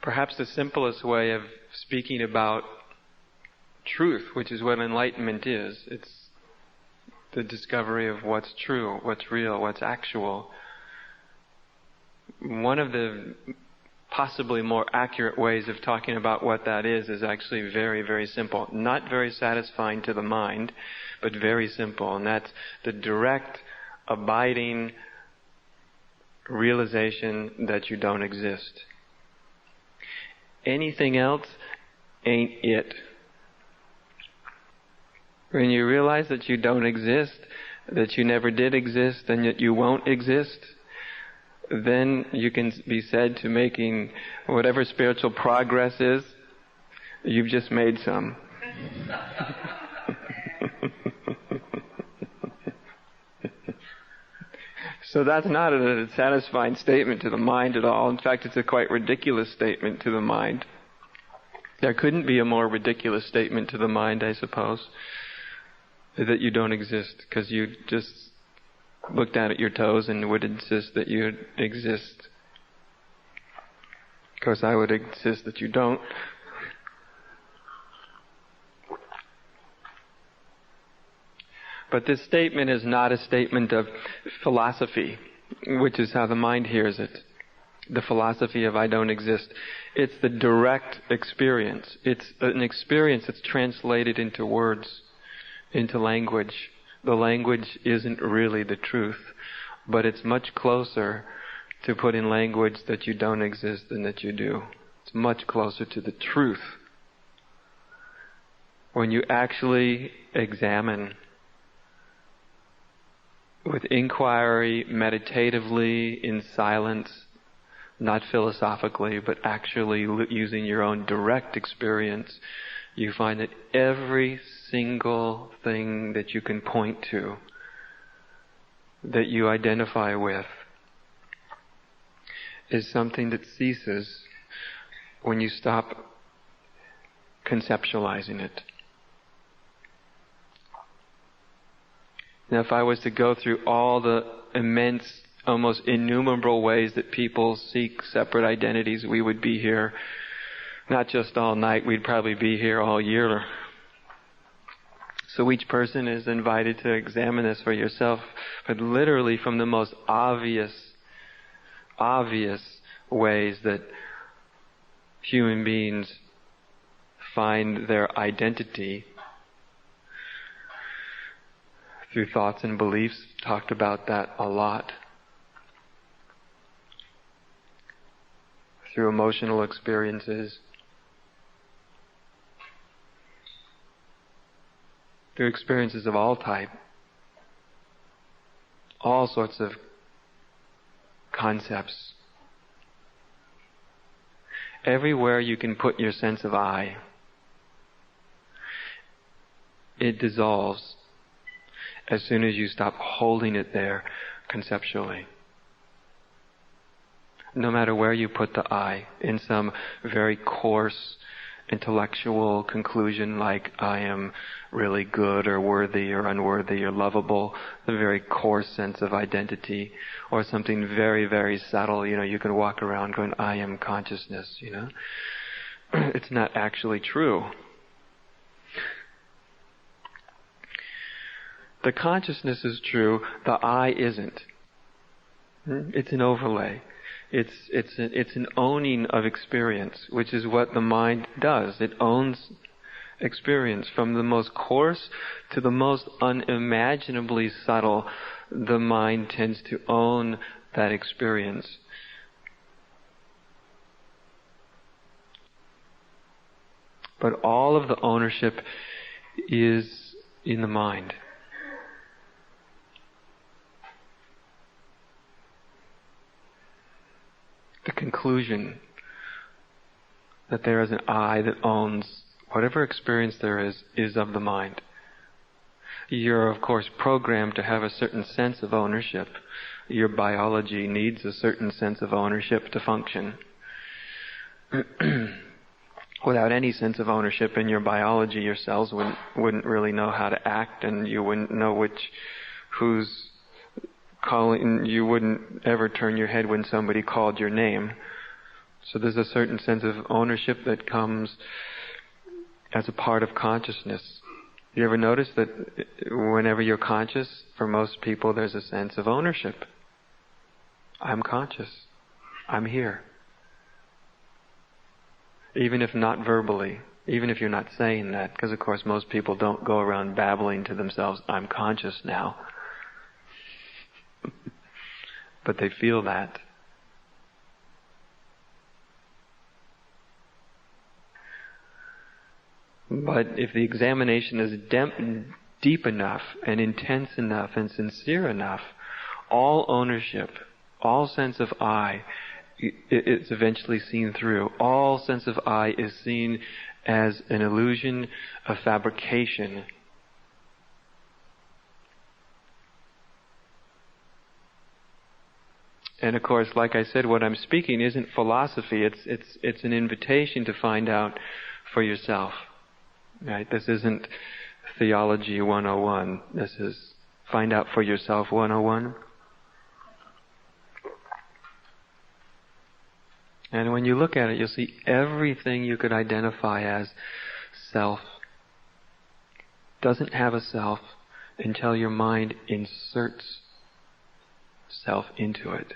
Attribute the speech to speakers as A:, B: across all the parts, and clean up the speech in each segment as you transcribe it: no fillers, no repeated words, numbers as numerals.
A: Perhaps the simplest way of speaking about truth, which is what enlightenment is, it's the discovery of what's true, what's real, what's actual. One of the possibly more accurate ways of talking about what that is actually very, very simple. Not very satisfying to the mind, but very simple. And that's the direct, abiding realization that you don't exist. Anything else ain't it. When you realize that you don't exist, that you never did exist, and that you won't exist, then you can be said to making whatever spiritual progress is, you've just made some. So that's not a satisfying statement to the mind at all. In fact, it's a quite ridiculous statement to the mind. There couldn't be a more ridiculous statement to the mind, I suppose, that you don't exist, because you just looked down at your toes and would insist that you exist. Of course, I would insist that you don't. But this statement is not a statement of philosophy, which is how the mind hears it. The philosophy of I don't exist. It's the direct experience. It's an experience that's translated into words, into language. The language isn't really the truth, but it's much closer to put in language that you don't exist than that you do. It's much closer to the truth. When you actually examine with inquiry, meditatively, in silence, not philosophically, but actually using your own direct experience, you find that every single thing that you can point to, that you identify with, is something that ceases when you stop conceptualizing it. Now, if I was to go through all the immense, almost innumerable ways that people seek separate identities, we would be here not just all night, we'd probably be here all year. So each person is invited to examine this for yourself, but literally from the most obvious ways that human beings find their identity through thoughts and beliefs. Talked about that a lot. Through emotional experiences. Through experiences of all type. All sorts of concepts. Everywhere you can put your sense of I, it dissolves as soon as you stop holding it there conceptually. No matter where you put the I, in some very coarse intellectual conclusion like I am really good or worthy or unworthy or lovable, the very coarse sense of identity, or something very, very subtle, you can walk around going, I am consciousness, It's not actually true. The consciousness is true, the I isn't. It's an overlay. It's an owning of experience, which is what the mind does. It owns experience. From the most coarse to the most unimaginably subtle, the mind tends to own that experience. But all of the ownership is in the mind. The conclusion that there is an I that owns whatever experience there is of the mind. You're, of course, programmed to have a certain sense of ownership. Your biology needs a certain sense of ownership to function. Without any sense of ownership in your biology, your cells wouldn't really know how to act, and you wouldn't know who's calling. You wouldn't ever turn your head when somebody called your name. So there's a certain sense of ownership that comes as a part of consciousness. You ever notice that whenever you're conscious, for most people there's a sense of ownership. I'm conscious. I'm here. Even if not verbally, even if you're not saying that, because of course most people don't go around babbling to themselves, I'm conscious now. But they feel that. But if the examination is deep enough and intense enough and sincere enough, all ownership, all sense of I, it's eventually seen through. All sense of I is seen as an illusion, a fabrication. And of course, like I said, what I'm speaking isn't philosophy. It's an invitation to find out for yourself. Right? This isn't theology 101. This is find out for yourself 101. And when you look at it, you'll see everything you could identify as self doesn't have a self until your mind inserts self into it.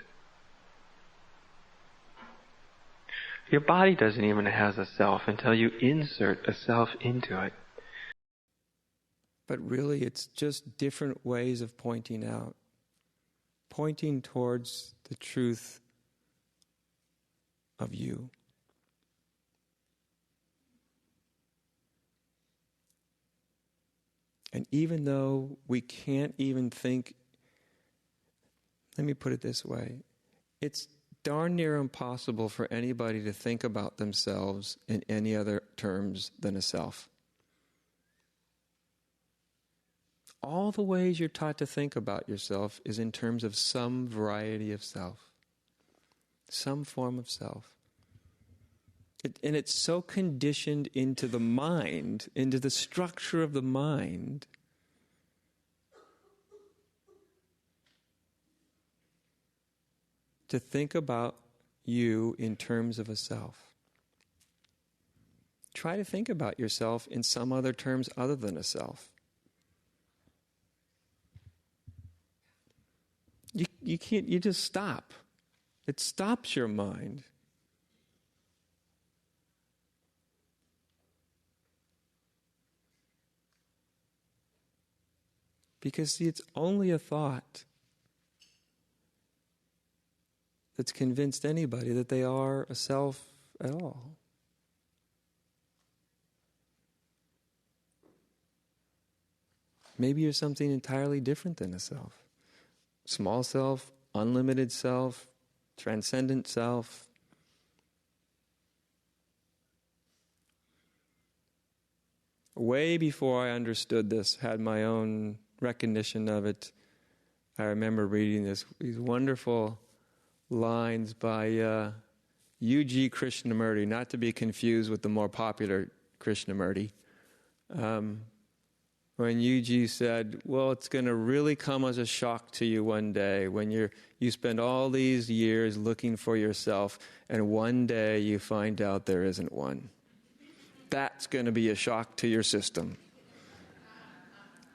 A: Your body doesn't even have a self until you insert a self into it.
B: But really, it's just different ways of pointing out, pointing towards the truth of you. And even though we can't even think, let me put it this way, it's darn near impossible for anybody to think about themselves in any other terms than a self. All the ways you're taught to think about yourself is in terms of some variety of self, some form of self. And it's so conditioned into the mind, into the structure of the mind, to think about you in terms of a self. Try to think about yourself in some other terms other than a self. You can't, you just stop. It stops your mind. Because, see, it's only a thought that's convinced anybody that they are a self at all. Maybe you're something entirely different than a self. Small self, unlimited self, transcendent self. Way before I understood this, had my own recognition of it, I remember reading these wonderful lines by U.G. Krishnamurti, not to be confused with the more popular Krishnamurti. When U.G. said, well, it's going to really come as a shock to you one day when you spend all these years looking for yourself and one day you find out there isn't one. That's going to be a shock to your system.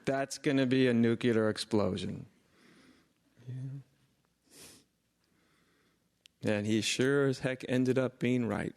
B: That's going to be a nuclear explosion. Yeah. And he sure as heck ended up being right.